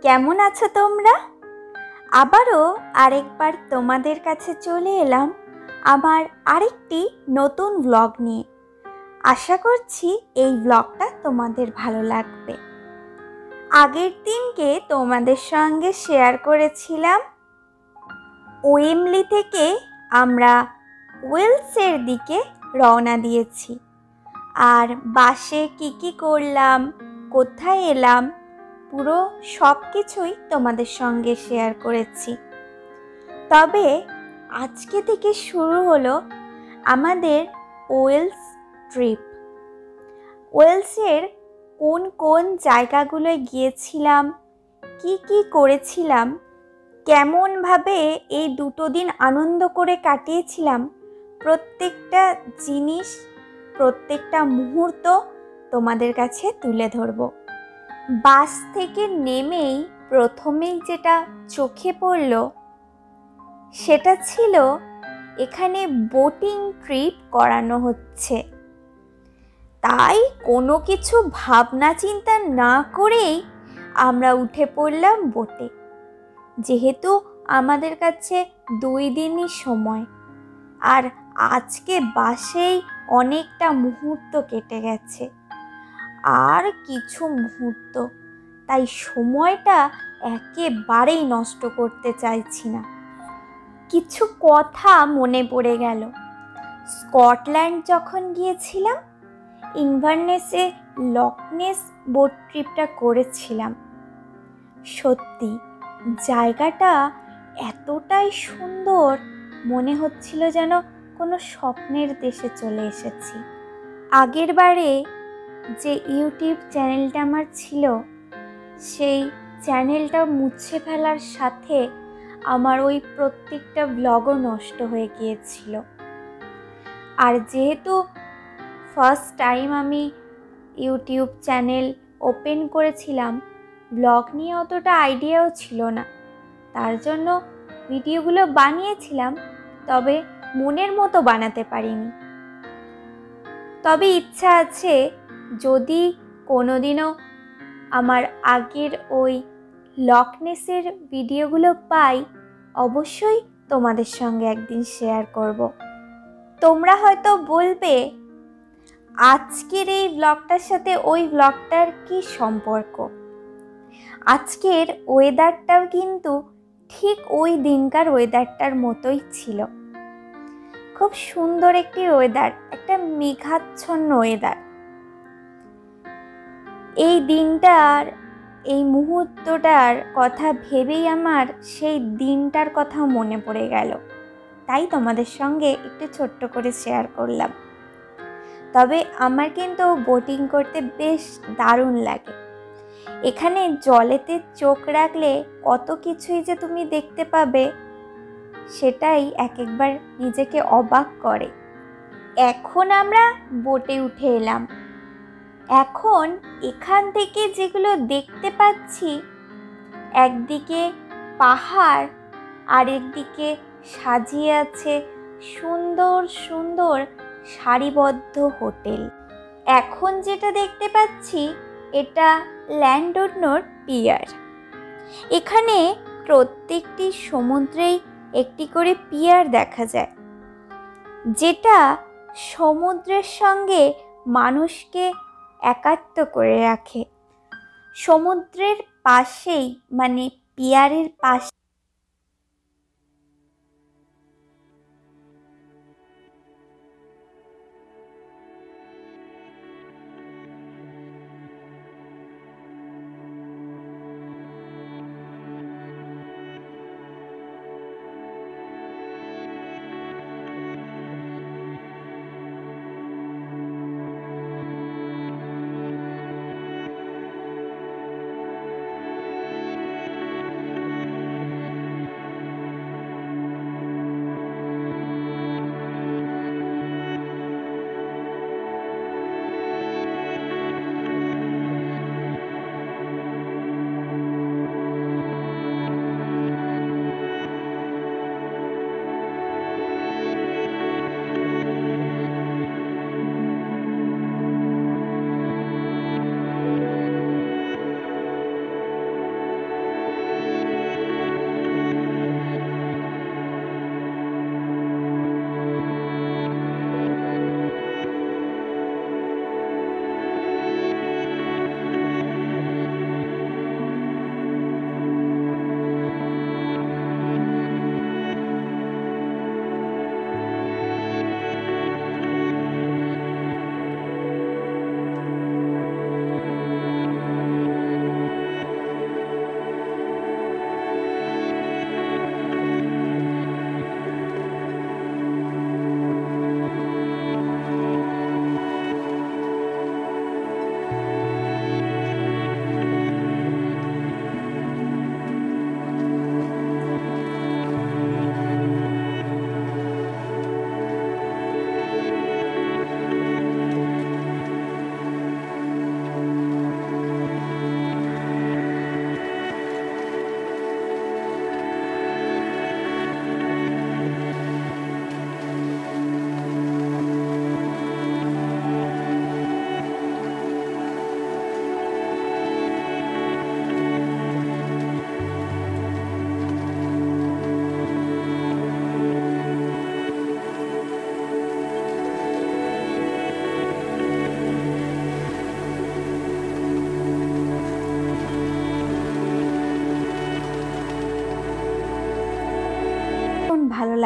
কেমন আছো তোমরা? আবারও আরেকবার তোমাদের কাছে চলে এলাম আমার আরেকটি নতুন ব্লগ নিয়ে। আশা করছি এই ব্লগটা তোমাদের ভালো লাগবে। আগের দিনকে তোমাদের সঙ্গে শেয়ার করেছিলাম ওয়েমলি থেকে আমরা ওয়েলসের দিকে রওনা দিয়েছি, আর বাসে কি করলাম, কোথায় এলাম, পুরো সব কিছুই তোমাদের সঙ্গে শেয়ার করেছি। তবে আজকে থেকে শুরু হলো আমাদের ওয়েলস ট্রিপ। ওয়েলসের কোন কোন জায়গাগুলোয় গিয়েছিলাম, কি করেছিলাম, কেমনভাবে এই 2 দিন আনন্দ করে কাটিয়েছিলাম, প্রত্যেকটা জিনিস, প্রত্যেকটা মুহূর্ত তোমাদের কাছে তুলে ধরব। বাস থেকে নেমেই প্রথমেই যেটা চোখে পড়ল সেটা ছিল এখানে বোটিং ট্রিপ করানো হচ্ছে। তাই কোনো কিছু ভাবনা চিন্তা না করেই আমরা উঠে পড়লাম বোটে। যেহেতু আমাদের কাছে 2 দিনই সময়, আর আজকে বাসেই অনেকটা মুহূর্ত কেটে গেছে, আর কিছু মুহূর্ত, তাই সময়টা একেবারেই নষ্ট করতে চাইছি না। কিছু কথা মনে পড়ে গেল। স্কটল্যান্ড যখন গিয়েছিলাম, ইনভারনেসে লকনেস বোট ট্রিপটা করেছিলাম। সত্যি জায়গাটা এতটাই সুন্দর, মনে হচ্ছিল যেন কোনো স্বপ্নের দেশে চলে এসেছি। আগের বারে যে ইউটিউব চ্যানেলটা আমার ছিল, সেই চ্যানেলটা মুছে ফেলার সাথে আমার ওই প্রত্যেকটা ব্লগও নষ্ট হয়ে গিয়েছিল। আর যেহেতু ফার্স্ট টাইম আমি ইউটিউব চ্যানেল ওপেন করেছিলাম, ব্লগ নিয়ে অতটা আইডিয়াও ছিল না, তার জন্য ভিডিওগুলো বানিয়েছিলাম, তবে মনের মতো বানাতে পারিনি। তবে ইচ্ছা আছে, যদি কোনোদিনও আমার আগের ওই লকনেসের ভিডিওগুলো পাই, অবশ্যই তোমাদের সঙ্গে একদিন শেয়ার করব। তোমরা হয়তো বলবে, আজকের এই ব্লগটার সাথে ওই ব্লগটার কি সম্পর্ক? আজকের ওয়েদারটাও কিন্তু ঠিক ওই দিনকার ওয়েদারটার মতোই ছিল। খুব সুন্দর একটি ওয়েদার, একটা মেঘাচ্ছন্ন ওয়েদার। এই দিনটার, এই মুহূর্তটার কথা ভেবেই আমার সেই দিনটার কথা মনে পড়ে গেল, তাই তোমাদের সঙ্গে একটু ছোট্ট করে শেয়ার করলাম। তবে আমার কিন্তু বোটিং করতে বেশ দারুণ লাগে। এখানে জলেতে চোখ রাখলে কত কিছুই যে তুমি দেখতে পাবে, সেটাই একবার নিজেকে অবাক করে। এখন আমরা বোটে উঠে এলাম। এখন এখান থেকে যেগুলো দেখতে পাচ্ছি, একদিকে পাহাড়, আর একদিকে সাজিয়ে আছে সুন্দর সুন্দর সারিবদ্ধ হোটেল। এখন যেটা দেখতে পাচ্ছি, এটা ল্যান্ডোডনোর পিয়ার। এখানে প্রত্যেকটি সমুদ্রেই একটি করে পিয়ার দেখা যায়, যেটা সমুদ্রের সঙ্গে মানুষকে একাত্ম করে রাখে। সমুদ্রের পাশেই, মানে পিয়ারের পাশে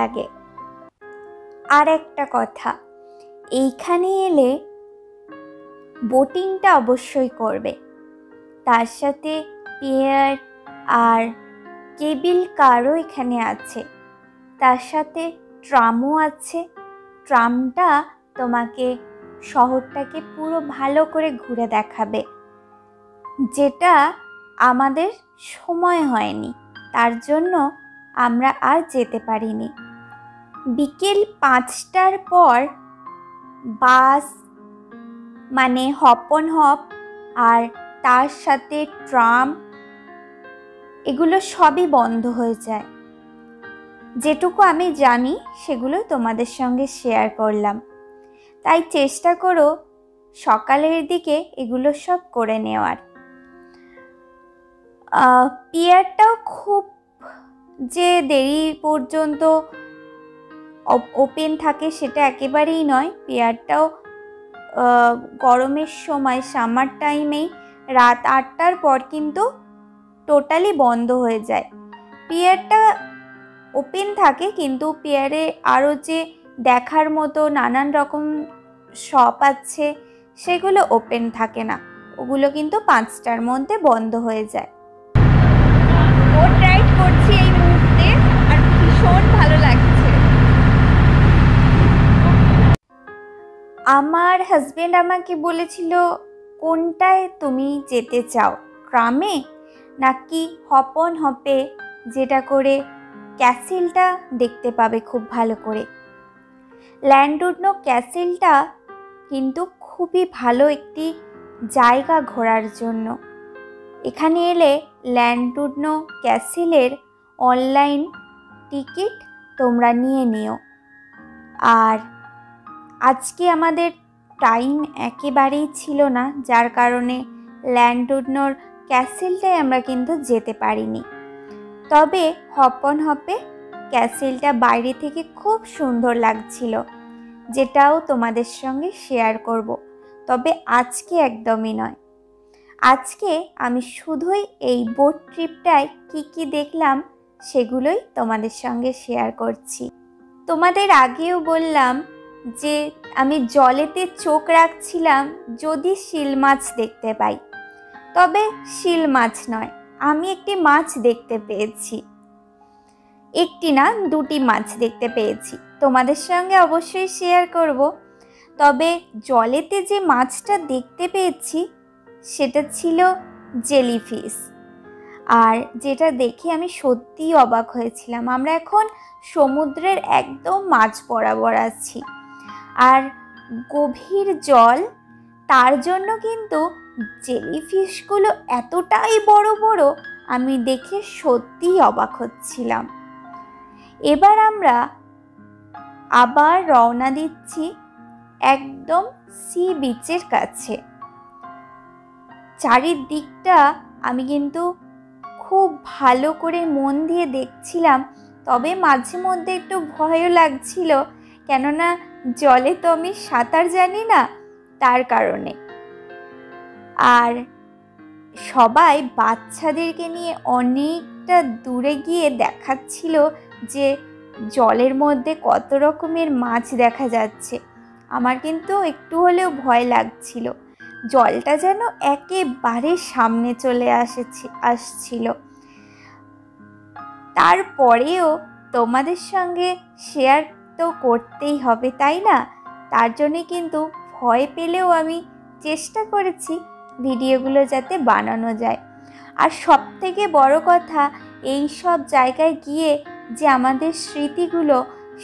লাগে। আর একটা কথা, এইখানে এলে বোটিংটা অবশ্যই করবে, তার সাথে পিয়ার আর কেবিল কারও এখানে আছে, তার সাথে ট্রামও আছে। ট্রামটা তোমাকে শহরটাকে পুরো ভালো করে ঘুরে দেখাবে, যেটা আমাদের সময় হয়নি, তার জন্য আমরা আর যেতে পারিনি। বিকেল 5টার পর বাস মানে হপ অন হপ আর তার সাথে ট্রাম এগুলো সবই বন্ধ হয়ে যায়। যেটুকু আমি জানি সেগুলো তোমাদের সঙ্গে শেয়ার করলাম, তাই চেষ্টা করো সকালের দিকে এগুলো সব করে নেওয়ার। পিয়ারটাও খুব যে দেরি পর্যন্ত ওপেন থাকে সেটা একেবারেই নয়। পিয়ারটাও গরমের সময় সামার টাইমেই রাত 8টার পর কিন্তু টোটালি বন্ধ হয়ে যায়। পিয়ারটা ওপেন থাকে, কিন্তু পিয়ারে আরও যে দেখার মতো নানান রকম শপ আছে সেগুলো ওপেন থাকে না, ওগুলো কিন্তু 5টার মধ্যে বন্ধ হয়ে যায়। বোট রাইড করছি এই মুহূর্তে আর ভীষণ ভালো লাগছে। আমার হাজবেন্ড আমাকে বলেছিল, কোনটায় তুমি যেতে চাও, ট্রামে নাকি হপ অন হপে, যেটা করে ক্যাসেলটা দেখতে পাবে খুব ভালো করে। ল্যান্ডুডনো ক্যাসেলটা কিন্তু খুবই ভালো একটি জায়গা ঘোরার জন্য। এখানে এলে ল্যান্ডুডনো ক্যাসেলের অনলাইন টিকিট তোমরা নিয়ে নিও। আর আজকে আমাদের টাইম একেবারেই ছিল না, যার কারণে ল্যান্ডুডনোর ক্যাসেলটায় আমরা কিন্তু যেতে পারিনি। তবে হপ অন হপে ক্যাসেলটা বাইরে থেকে খুব সুন্দর লাগছিল, যেটাও তোমাদের সঙ্গে শেয়ার করব। তবে আজকে একদমই নয়, আজকে আমি শুধুই এই বোট ট্রিপটায় কি দেখলাম সেগুলোই তোমাদের সঙ্গে শেয়ার করছি। তোমাদের আগেও বললাম যে আমি জলেতে চোখ রাখছিলাম যদি শিল মাছ দেখতে পাই। তবে শিল মাছ নয়, আমি একটি মাছ দেখতে পেয়েছি। একটি না, দুটি মাছ দেখতে পেয়েছি, তোমাদের সঙ্গে অবশ্যই শেয়ার করব। তবে জলেতে যে মাছটা দেখতে পেয়েছি সেটা ছিল জেলিফিশ, আর যেটা দেখে আমি সত্যিই অবাক হয়েছিলাম। আমরা এখন সমুদ্রের একদম মাঝ বরাবর আছি, আর গভীর জল, তার জন্য কিন্তু জেলিফিশগুলো এতটাই বড় বড়, আমি দেখে সত্যিই অবাক হচ্ছিলাম। এবার আমরা আবার রওনা দিচ্ছি একদম সি বিচের কাছে। চারিদিকটা আমি কিন্তু খুব ভালো করে মন দিয়ে দেখছিলাম, তবে মাঝে মধ্যে একটু ভয়ও লাগছিল, কেননা জলে তো আমি সাঁতার জানি না, তার কারণে। আর সবাই বাচ্চাদেরকে নিয়ে অনেকটা দূরে গিয়ে দেখাচ্ছিল যে জলের মধ্যে কত রকমের মাছ দেখা যাচ্ছে। আমার কিন্তু একটু হলেও ভয় লাগছিল, জলটা যেন একেবারে সামনে চলে আসছিল। তারপরেও তোমাদের সঙ্গে শেয়ার তো করতেই হবে, তাই না? তার জন্যে কিন্তু ভয় পেলেও আমি চেষ্টা করেছি ভিডিওগুলো যাতে বানানো যায়। আর সবথেকে বড় কথা, এই সব জায়গায় গিয়ে যে আমাদের স্মৃতিগুলো,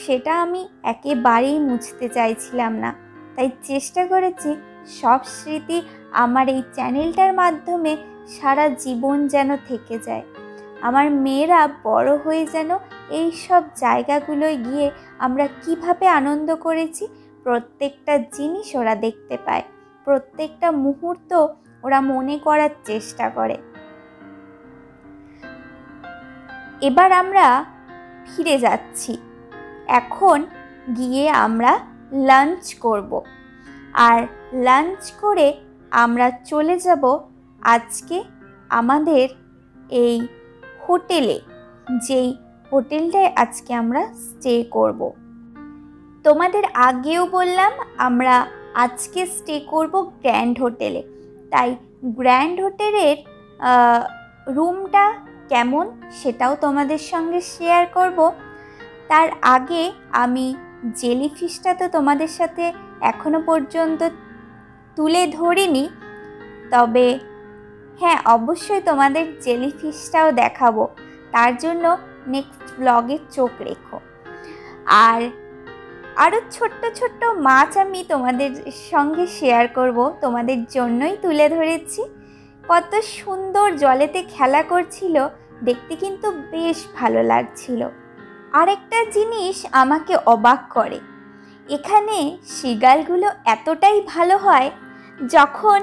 সেটা আমি একেবারেই মুছতে চাইছিলাম না, তাই চেষ্টা করেছি সব স্মৃতি আমার এই চ্যানেলটার মাধ্যমে সারা জীবন যেন থেকে যায়। আমার মেয়েরা বড় হয়ে যেন এই সব জায়গাগুলোয় গিয়ে আমরা কিভাবে আনন্দ করেছি প্রত্যেকটা জিনিস ওরা দেখতে পায়, প্রত্যেকটা মুহূর্ত ওরা মনে করার চেষ্টা করে। এবার আমরা ফিরে যাচ্ছি, এখন গিয়ে আমরা লাঞ্চ করব, আর লাঞ্চ করে আমরা চলে যাব আজকে আমাদের এই হোটেলে, যেই হোটেলটায় আজকে আমরা স্টে করব। তোমাদের আগেও বললাম আমরা আজকে স্টে করব গ্র্যান্ড হোটেলে, তাই গ্র্যান্ড হোটেলের রুমটা কেমন সেটাও তোমাদের সঙ্গে শেয়ার করব। তার আগে আমি জেলিফিশটা তো তোমাদের সাথে এখনো পর্যন্ত তুলে ধরিনি, তবে হ্যাঁ অবশ্যই তোমাদের জেলিফিশটাও দেখাবো, তার জন্য নেক্সট ব্লগে চোখ রেখো। আর আরও ছোট্ট ছোট্ট মাছ আমি তোমাদের সঙ্গে শেয়ার করব, তোমাদের জন্যই তুলে ধরেছি। কত সুন্দর জলেতে খেলা করছিল, দেখতে কিন্তু বেশ ভালো লাগছিল। আরেকটা জিনিস আমাকে অবাক করে, এখানে শৃগালগুলো এতটাই ভালো হয়, যখন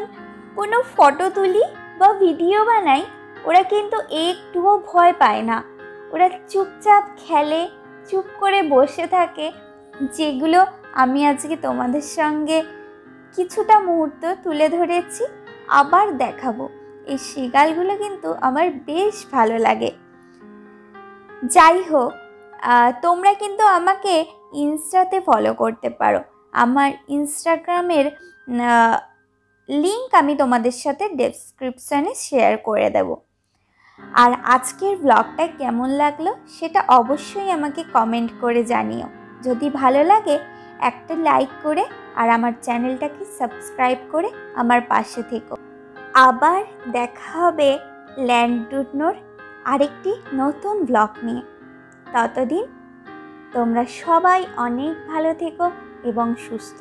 কোনো ফটো তুলি বা ভিডিও বানাই ওরা কিন্তু একটুও ভয় পায় না, ওরা চুপচাপ খেলে, চুপ করে বসে থাকে, যেগুলো আমি আজকে তোমাদের সঙ্গে কিছুটা মুহূর্ত তুলে ধরেছি, আবার দেখাবো। এই শৃগালগুলো কিন্তু আমার বেশ ভালো লাগে। যাই হোক, তোমরা কিন্তু আমাকে ইনস্টাতে ফলো করতে পারো, আমার ইনস্টাগ্রামের লিংক আমি তোমাদের সাথে ডেসক্রিপশানে শেয়ার করে দেব। আর আজকের ব্লগটা কেমন লাগলো সেটা অবশ্যই আমাকে কমেন্ট করে জানিও। যদি ভালো লাগে একটা লাইক করে আর আমার চ্যানেলটাকে সাবস্ক্রাইব করে আমার পাশে থেকো। আবার দেখা হবে ল্যান্ডুনোর আরেকটি নতুন ব্লগ নিয়ে। ততদিন তোমরা সবাই অনেক ভালো থেকো এবং সুস্থ